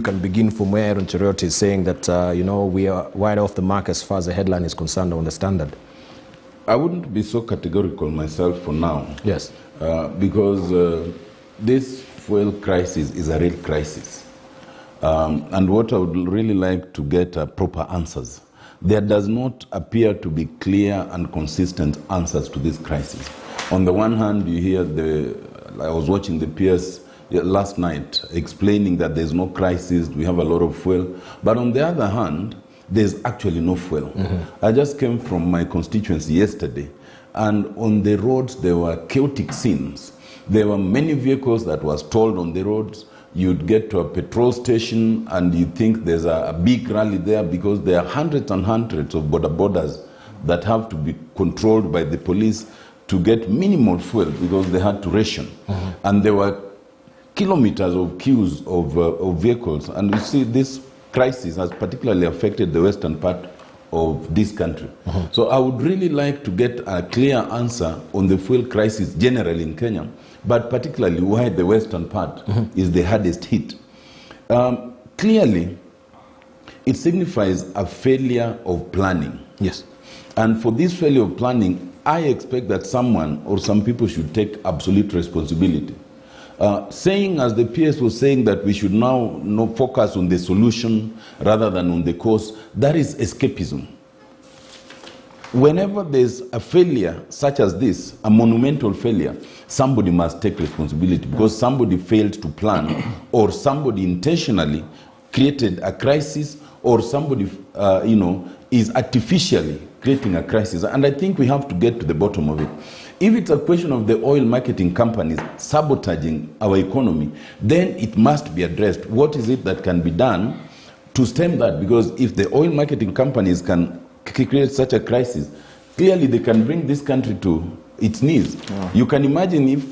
You can begin from where Aaron Cheruiyot is saying that, we are wide off the mark as far as the headline is concerned on the Standard. I wouldn't be so categorical myself for now. Yes. Because this fuel crisis is a real crisis. And what I would really like to get are proper answers. There does not appear to be clear and consistent answers to this crisis. On the one hand, you hear I was watching the PS last night explaining that there's no crisis, we have a lot of fuel. But on the other hand, there's actually no fuel. Mm-hmm. I just came from my constituency yesterday, and on the roads there were chaotic scenes. There were many vehicles that were stalled on the roads. You'd get to a petrol station and you think there's a big rally there because there are hundreds and hundreds of borders that have to be controlled by the police to get minimal fuel because they had to ration. Mm-hmm. And there were kilometers of queues of vehicles. And you see, this crisis has particularly affected the western part of this country. Mm-hmm. So I would really like to get a clear answer on the fuel crisis generally in Kenya, but particularly why the western part is the hardest hit. Clearly, it signifies a failure of planning. Yes. And for this failure of planning, I expect that someone or some people should take absolute responsibility. Saying, as the PS was saying, that we should now focus on the solution rather than on the cause, that is escapism. Whenever there's a failure such as this, a monumental failure, somebody must take responsibility because somebody failed to plan, or somebody intentionally created a crisis, or somebody, is artificially creating a crisis. And I think we have to get to the bottom of it. If it's a question of the oil marketing companies sabotaging our economy, then it must be addressed. What is it that can be done to stem that? Because if the oil marketing companies can create such a crisis, clearly they can bring this country to its knees. Yeah. You can imagine if